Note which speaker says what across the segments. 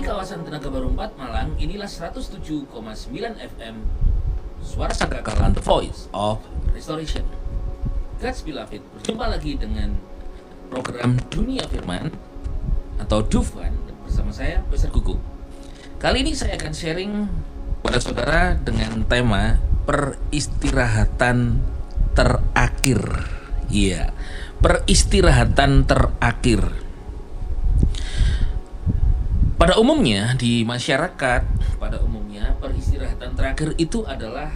Speaker 1: kawasan Tenaga Baru 4 Malang, inilah 107,9 FM Suara Sangkakalan, The Voice of Restoration. God's Beloved, berjumpa lagi dengan program Dunia Firman atau Dufan bersama saya, Pastor Gugu. Kali ini saya akan sharing kepada saudara dengan tema peristirahatan terakhir. Iya, peristirahatan terakhir. Pada umumnya di masyarakat, peristirahatan terakhir itu adalah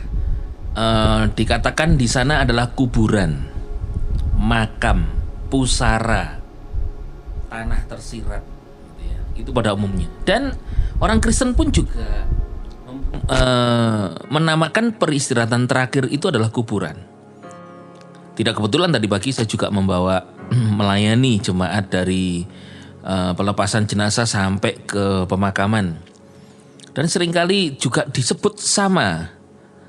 Speaker 1: dikatakan di sana adalah kuburan, makam, pusara, tanah tersirat, gitu ya. Itu pada umumnya. Dan orang Kristen pun juga menamakan peristirahatan terakhir itu adalah kuburan. Tidak kebetulan tadi pagi saya juga membawa melayani jemaat dari pelepasan jenazah sampai ke pemakaman. Dan seringkali juga disebut sama.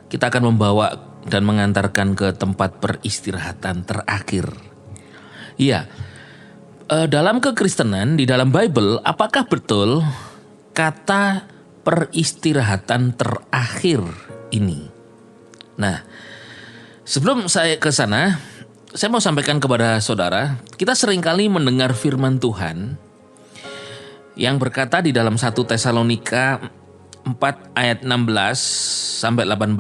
Speaker 1: Kita akan membawa dan mengantarkan ke tempat peristirahatan terakhir. Iya. Dalam kekristenan, di dalam Bible, apakah betul kata peristirahatan terakhir ini? Nah, sebelum saya ke sana, saya mau sampaikan kepada saudara, kita seringkali mendengar firman Tuhan yang berkata di dalam 1 Tesalonika 4 ayat 16 sampai 18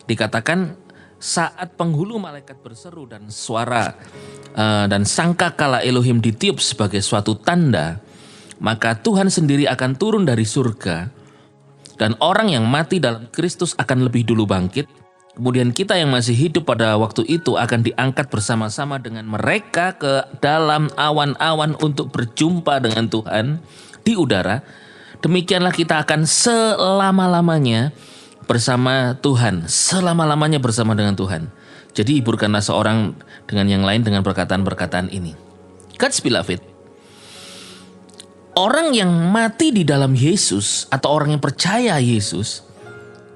Speaker 1: dikatakan saat penghulu malaikat berseru dan suara dan sangkakala Elohim ditiup sebagai suatu tanda, maka Tuhan sendiri akan turun dari surga dan orang yang mati dalam Kristus akan lebih dulu bangkit. Kemudian kita yang masih hidup pada waktu itu akan diangkat bersama-sama dengan mereka ke dalam awan-awan untuk berjumpa dengan Tuhan di udara. Demikianlah kita akan selama-lamanya bersama Tuhan. Selama-lamanya bersama dengan Tuhan. Jadi hiburkanlah seorang dengan yang lain dengan perkataan-perkataan ini. God's Beloved, orang yang mati di dalam Yesus atau orang yang percaya Yesus,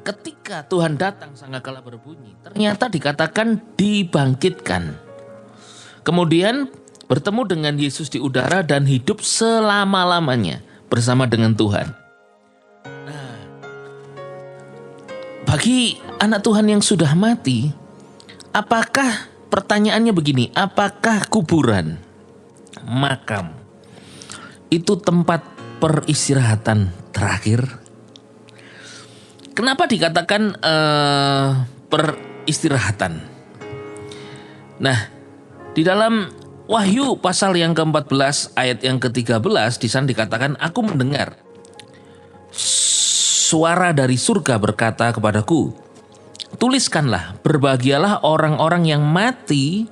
Speaker 1: ketika Tuhan datang sangkakala berbunyi, ternyata dikatakan dibangkitkan. Kemudian bertemu dengan Yesus di udara dan hidup selama-lamanya bersama dengan Tuhan. Nah, bagi anak Tuhan yang sudah mati, apakah pertanyaannya begini, apakah kuburan, makam, itu tempat peristirahatan terakhir? Kenapa dikatakan peristirahatan? Nah, di dalam Wahyu pasal yang ke-14 ayat yang ke-13 di sana dikatakan, aku mendengar suara dari surga berkata kepadaku, tuliskanlah, berbahagialah orang-orang yang mati,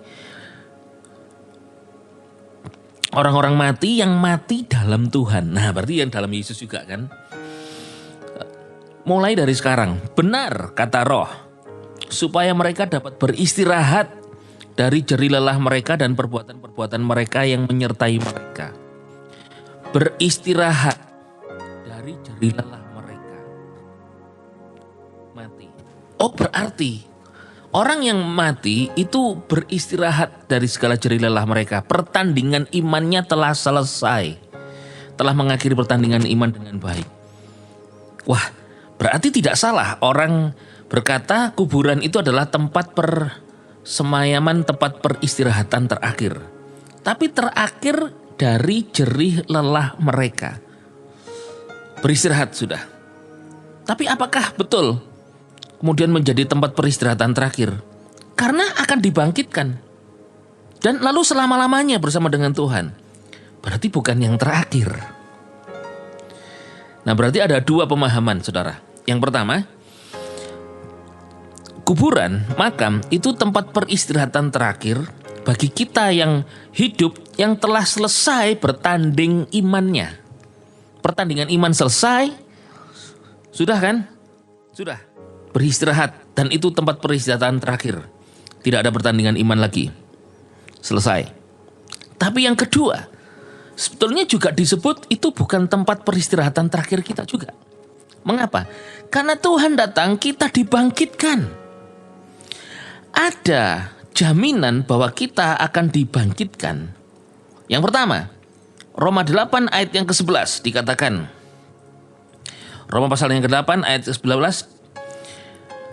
Speaker 1: orang-orang mati yang mati dalam Tuhan. Nah, berarti yang dalam Yesus juga kan? Mulai dari sekarang, benar kata Roh, supaya mereka dapat beristirahat dari jerih lelah mereka dan perbuatan-perbuatan mereka yang menyertai mereka. Beristirahat dari jerih lelah mereka. Mati. Oh, berarti orang yang mati itu beristirahat dari segala jerih lelah mereka. Pertandingan imannya telah selesai. Telah mengakhiri pertandingan iman dengan baik. Wah, berarti tidak salah orang berkata kuburan itu adalah tempat persemayaman, tempat peristirahatan terakhir. Tapi terakhir dari jerih lelah mereka. Beristirahat sudah. Tapi apakah betul kemudian menjadi tempat peristirahatan terakhir? Karena akan dibangkitkan. Dan lalu selama-lamanya bersama dengan Tuhan. Berarti bukan yang terakhir. Nah, berarti ada dua pemahaman, saudara. Yang pertama, kuburan, makam itu tempat peristirahatan terakhir bagi kita yang hidup yang telah selesai bertanding imannya. Pertandingan iman selesai, sudah kan? Sudah. Beristirahat, dan itu tempat peristirahatan terakhir. Tidak ada pertandingan iman lagi. Selesai. Tapi yang kedua, sebetulnya juga disebut itu bukan tempat peristirahatan terakhir kita juga. Mengapa? Karena Tuhan datang, kita dibangkitkan. Ada jaminan bahwa kita akan dibangkitkan. Yang pertama, Roma 8 ayat yang ke-11 dikatakan, Roma pasal yang ke-8 ayat 19.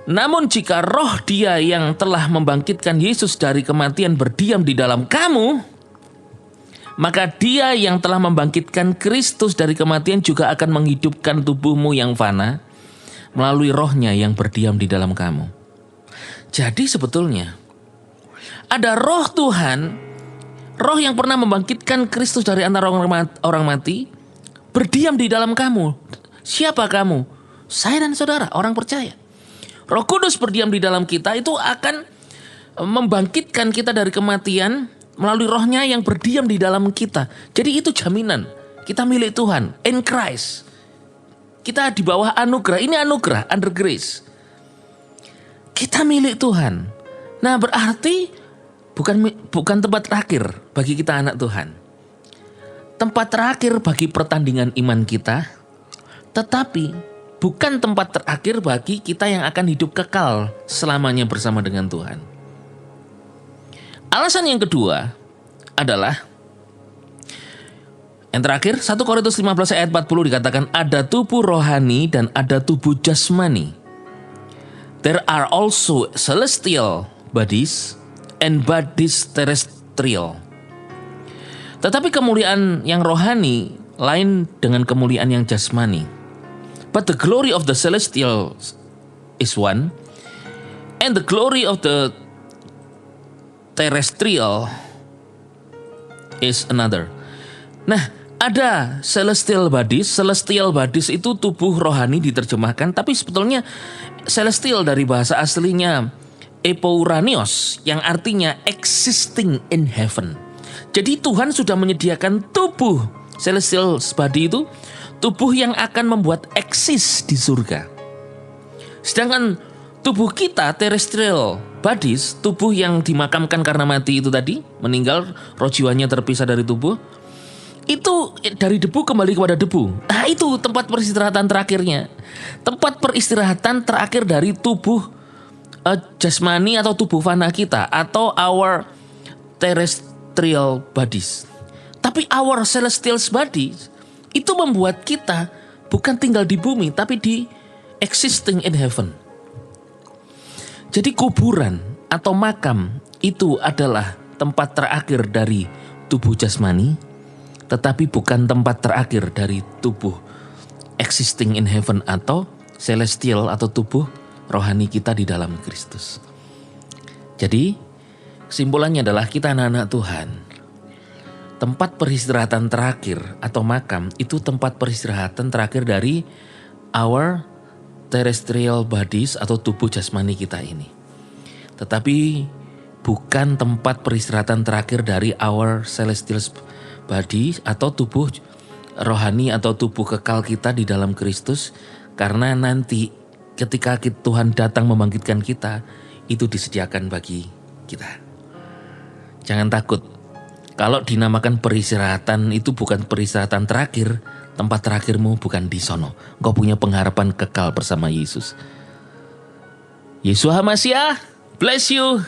Speaker 1: Namun jika roh Dia yang telah membangkitkan Yesus dari kematian berdiam di dalam kamu, maka Dia yang telah membangkitkan Kristus dari kematian juga akan menghidupkan tubuhmu yang fana melalui rohnya yang berdiam di dalam kamu. Jadi sebetulnya ada roh Tuhan, roh yang pernah membangkitkan Kristus dari antara orang mati, berdiam di dalam kamu. Siapa kamu? Saya dan saudara, orang percaya. Roh Kudus berdiam di dalam kita itu akan membangkitkan kita dari kematian melalui rohnya yang berdiam di dalam kita. Jadi itu jaminan. Kita milik Tuhan, in Christ. Kita di bawah anugerah. Ini anugerah, under grace. Kita milik Tuhan. Nah berarti bukan tempat terakhir bagi kita anak Tuhan. Tempat terakhir bagi pertandingan iman kita, tetapi bukan tempat terakhir bagi kita yang akan hidup kekal selamanya bersama dengan Tuhan. Alasan yang kedua adalah yang terakhir, 1 Korintus 15 ayat 40 dikatakan ada tubuh rohani dan ada tubuh jasmani. There are also celestial bodies and bodies terrestrial. Tetapi kemuliaan yang rohani lain dengan kemuliaan yang jasmani. But the glory of the celestial is one, and the glory of the terrestrial is another. Nah, ada celestial bodies. Celestial bodies itu tubuh rohani diterjemahkan, tapi sebetulnya celestial dari bahasa aslinya epouranios yang artinya existing in heaven. Jadi Tuhan sudah menyediakan tubuh celestial body itu, tubuh yang akan membuat eksis di surga. Sedangkan tubuh kita terrestrial bodies, tubuh yang dimakamkan karena mati itu tadi, meninggal, roh jiwanya terpisah dari tubuh, itu dari debu kembali kepada debu. Nah itu tempat peristirahatan terakhirnya. Tempat peristirahatan terakhir dari tubuh jasmani atau tubuh fana kita, atau our terrestrial bodies. Tapi our celestial bodies itu membuat kita bukan tinggal di bumi, tapi di existing in heaven. Jadi kuburan atau makam itu adalah tempat terakhir dari tubuh jasmani, tetapi bukan tempat terakhir dari tubuh existing in heaven atau celestial atau tubuh rohani kita di dalam Kristus. Jadi kesimpulannya adalah kita anak-anak Tuhan. Tempat peristirahatan terakhir atau makam itu tempat peristirahatan terakhir dari our terrestrial bodies atau tubuh jasmani kita ini. Tetapi bukan tempat peristirahatan terakhir dari our celestial body atau tubuh rohani atau tubuh kekal kita di dalam Kristus, karena nanti ketika Tuhan datang membangkitkan kita, itu disediakan bagi kita. Jangan takut. Kalau dinamakan peristirahatan itu bukan peristirahatan terakhir, tempat terakhirmu bukan di sono. Engkau punya pengharapan kekal bersama Yesus. Yeshua HaMashiach, bless you.